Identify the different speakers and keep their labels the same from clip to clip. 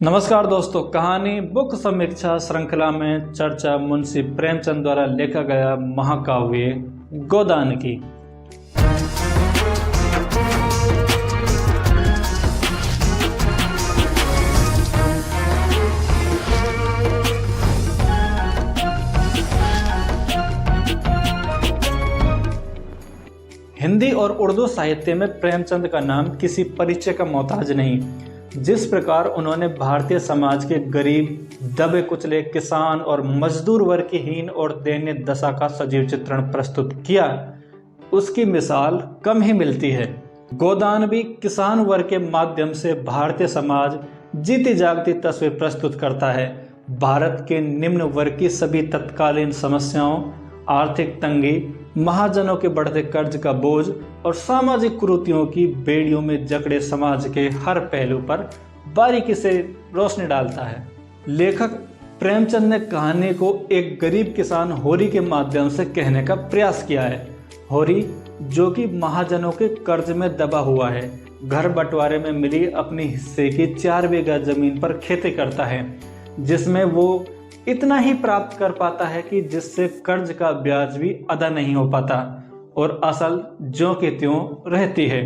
Speaker 1: नमस्कार दोस्तों, कहानी बुक समीक्षा श्रृंखला में चर्चा मुंशी प्रेमचंद द्वारा लिखा गया महाकाव्य गोदान की। हिंदी और उर्दू साहित्य में प्रेमचंद का नाम किसी परिचय का मोहताज नहीं। जिस प्रकार उन्होंने भारतीय समाज के गरीब, दबे कुचले किसान और मजदूर वर्ग की हीन और दयनीय दशा का सजीव चित्रण प्रस्तुत किया, उसकी मिसाल कम ही मिलती है। गोदान भी किसान वर्ग के माध्यम से भारतीय समाज जीती जागती तस्वीर प्रस्तुत करता है। भारत के निम्न वर्ग की सभी तत्कालीन समस्याओं, आर्थिक तंगी, महाजनों के बढ़ते कर्ज का बोझ और सामाजिक कुरीतियों की बेड़ियों में जकड़े समाज के हर पहलू पर बारीकी से रोशनी डालता है। लेखक प्रेमचंद ने कहानी को एक गरीब किसान होरी के माध्यम से कहने का प्रयास किया है। होरी, जो कि महाजनों के कर्ज में दबा हुआ है, घर बंटवारे में मिली अपनी हिस्से की 4 बीघा जमीन पर खेती करता है, जिसमें वो इतना ही प्राप्त कर पाता है कि जिससे कर्ज का ब्याज भी अदा नहीं हो पाता और असल ज्यों की त्यों रहती है,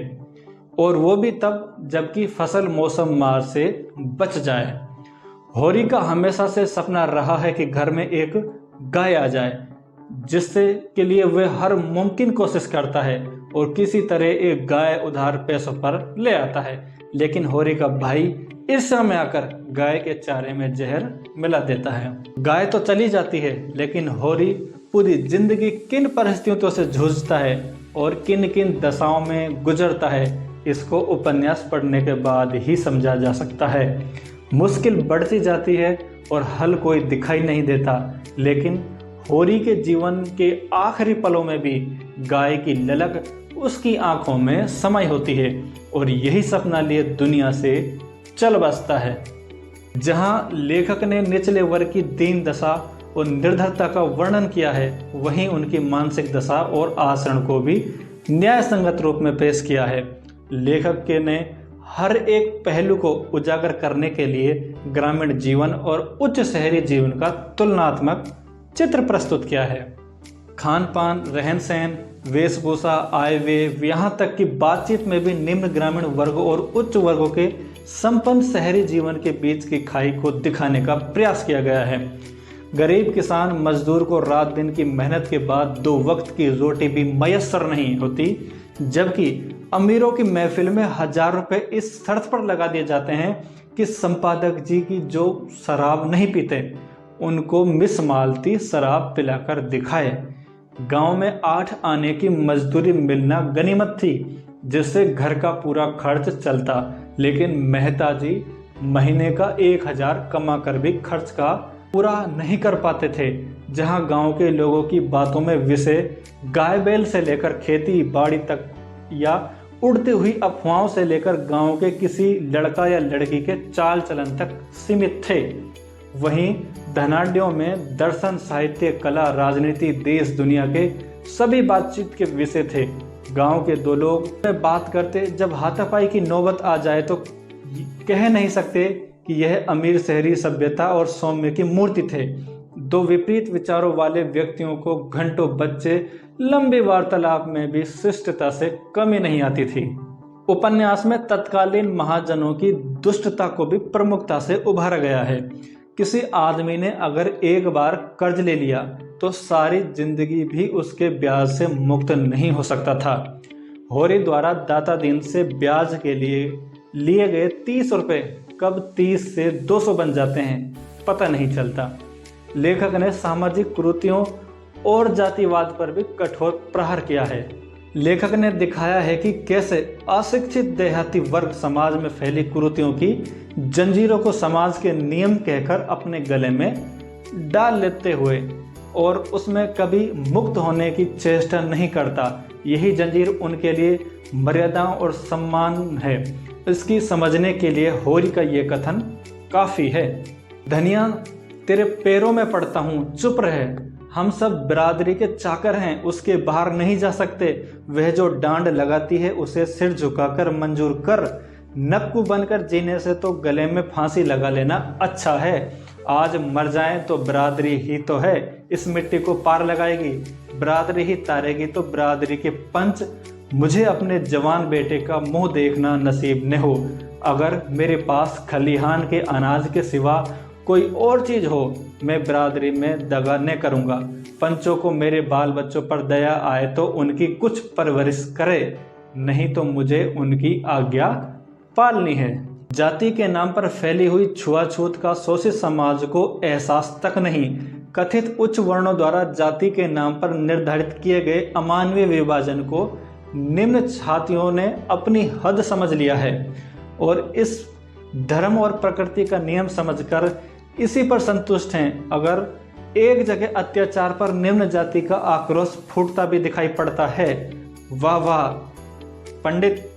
Speaker 1: और वो भी तब जबकि फसल मौसम मार से बच जाए। होरी का हमेशा से सपना रहा है कि घर में एक गाय आ जाए, जिससे के लिए वह हर मुमकिन कोशिश करता है और किसी तरह एक गाय उधार पैसों पर ले आता है। लेकिन होरी का भाई ईर्ष्या में आकर गाय के चारे में जहर मिला देता है। गाय तो चली जाती है, लेकिन होरी पूरी जिंदगी किन परिस्थितियों से जूझता है और किन किन दशाओं में गुजरता है, इसको उपन्यास पढ़ने के बाद ही समझा जा सकता है। मुश्किल बढ़ती जाती है और हल कोई दिखाई नहीं देता, लेकिन होरी के जीवन के आखिरी पलों में भी गाय की ललक उसकी आंखों में समाई होती है और यही सपना लिए दुनिया से चल बसता है। जहां लेखक ने निचले वर्ग की दीन दशा और निर्धनता का वर्णन किया है, वहीं उनकी मानसिक दशा और आचरण को भी न्याय संगत रूप में पेश किया है। लेखक के ने हर एक पहलू को उजागर करने के लिए ग्रामीण जीवन और उच्च शहरी जीवन का तुलनात्मक चित्र प्रस्तुत किया है। खान पान, रहन सहन, वेशभूषा, आय व्यय, यहाँ तक कि बातचीत में भी निम्न ग्रामीण वर्ग और उच्च वर्गों के संपन्न शहरी जीवन के बीच की खाई को दिखाने का प्रयास किया गया है। गरीब किसान मजदूर को रात दिन की मेहनत के बाद 2 वक्त की रोटी भी मयस्सर नहीं होती, जबकि अमीरों की महफिल में 1000 रुपए इस शर्त पर लगा दिए जाते हैं कि संपादक जी की जो शराब नहीं पीते, उनको मिस मालती शराब पिलाकर दिखाए। गांव में 8 आने की मजदूरी मिलना गनीमत थी, जिससे घर का पूरा खर्च चलता, लेकिन मेहता जी महीने का 1000 कमा कर भी खर्च का पूरा नहीं कर पाते थे। जहां गांव के लोगों की बातों में विषय गाय बैल से लेकर खेती बाड़ी तक या उड़ती हुई अफवाहों से लेकर गांव के किसी लड़का या लड़की के चाल चलन तक सीमित थे, वहीं धनाढ्यों में दर्शन, साहित्य, कला, राजनीति, देश दुनिया के सभी बातचीत के विषय थे। गांव के 2 लोग में बात करते, जब हाथापाई की नौबत आ जाए तो कह नहीं सकते कि यह अमीर शहरी सभ्यता और सौम्य की मूर्ति थे। 2 विपरीत विचारों वाले व्यक्तियों को घंटों बच्चे लंबी वार्तालाप में भी शिष्टता से कमी नहीं आती थी। उपन्यास में तत्कालीन महाजनों की दुष्टता को भी प्रमुखता से उभारा गया है। किसी आदमी ने अगर एक बार कर्ज ले लिया तो सारी जिंदगी भी उसके ब्याज से मुक्त नहीं हो सकता था। होरी द्वारा दाता दीन से ब्याज के लिए गए 30 रुपए कब 30 से 200 बन जाते हैं, पता नहीं चलता। लेखक ने सामाजिक कुरीतियों और जातिवाद पर भी कठोर प्रहार किया है। लेखक ने दिखाया है कि कैसे अशिक्षित देहाती वर्ग समाज में फैली कुरीतियों की जंजीरों को समाज के नियम कहकर अपने गले में डाल लेते हुए और उसमें कभी मुक्त होने की चेष्टा नहीं करता। यही जंजीर उनके लिए मर्यादाओं और सम्मान है। इसकी समझने के लिए होरी का ये कथन काफ़ी है। धनिया, तेरे पैरों में पड़ता हूँ, चुप रहे। हम सब बिरादरी के चाकर हैं, उसके बाहर नहीं जा सकते। वह जो डांड लगाती है उसे सिर झुकाकर मंजूर कर। नक्कू बनकर जीने से तो गले में फांसी लगा लेना अच्छा है। आज मर जाएं तो बिरादरी ही तो है इस मिट्टी को पार लगाएगी, बिरादरी ही तारेगी तो बिरादरी के पंच। मुझे अपने जवान बेटे का मुंह देखना नसीब न हो। अगर मेरे पास खलिहान के अनाज के सिवा कोई और चीज हो, मैं बिरादरी में दगा न करूंगा। पंचों को मेरे बाल बच्चों पर दया आए तो उनकी कुछ परवरिश करे, नहीं तो मुझे उनकी आज्ञा पालनी है। जाति के नाम पर फैली हुई छुआछूत का शोषित समाज को एहसास तक नहीं। कथित उच्च वर्णों द्वारा जाति के नाम पर निर्धारित किए गए अमानवीय विभाजन को निम्न छातियों ने अपनी हद समझ लिया है और इस धर्म और प्रकृति का नियम समझकर इसी पर संतुष्ट हैं। अगर एक जगह अत्याचार पर निम्न जाति का आक्रोश फूटता भी दिखाई पड़ता है, वाह वाह पंडित,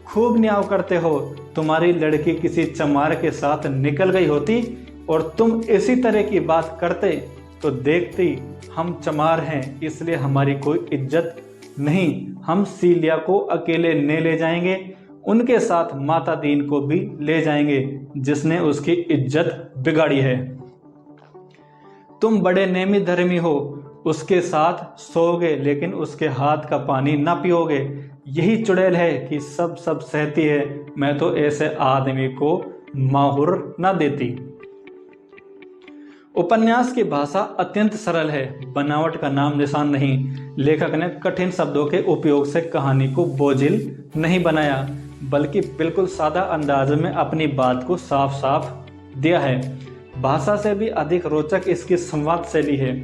Speaker 1: खूब न्याय करते हो। तुम्हारी लड़की किसी चमार के साथ निकल गई होती और तुम इसी तरह की बात करते तो देखती हम चमार हैं इसलिए हमारी कोई इज्जत नहीं, हम सीलिया को अकेले न ले जाएंगे, उनके साथ माता दीन को भी ले जाएंगे जिसने उसकी इज्जत बिगाड़ी है। तुम बड़े नेमी धर्मी हो, उसके साथ सोओगे लेकिन उसके हाथ का पानी ना पियोगे। यही चुड़ैल है कि सब सहती है, मैं तो ऐसे आदमी को माहुर ना देती। उपन्यास की भाषा अत्यंत सरल है, बनावट का नाम निशान नहीं। लेखक ने कठिन शब्दों के उपयोग से कहानी को बोझिल नहीं बनाया, बल्कि बिल्कुल सादा अंदाज में अपनी बात को साफ साफ दिया है। भाषा से भी अधिक रोचक इसकी संवाद शैली है,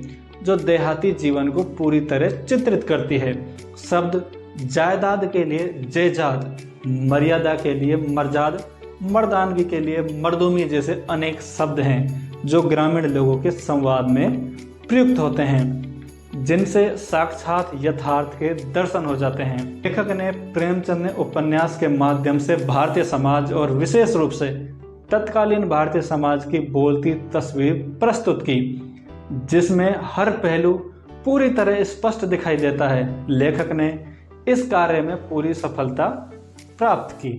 Speaker 1: जो देहाती जीवन को पूरी तरह चित्रित करती है। शब्द जायदाद के लिए जयजाद, मर्यादा के लिए मर्जाद, मर्दानगी के लिए मर्दूमी जैसे अनेक शब्द हैं जो ग्रामीण लोगों के संवाद में प्रयुक्त होते हैं, जिनसे साक्षात यथार्थ के दर्शन हो जाते हैं। लेखक ने प्रेमचंद ने उपन्यास के माध्यम से भारतीय समाज और विशेष रूप से तत्कालीन भारतीय समाज की बोलती तस्वीर प्रस्तुत की, जिसमें हर पहलू पूरी तरह स्पष्ट दिखाई देता है। लेखक ने इस कार्य में पूरी सफलता प्राप्त की।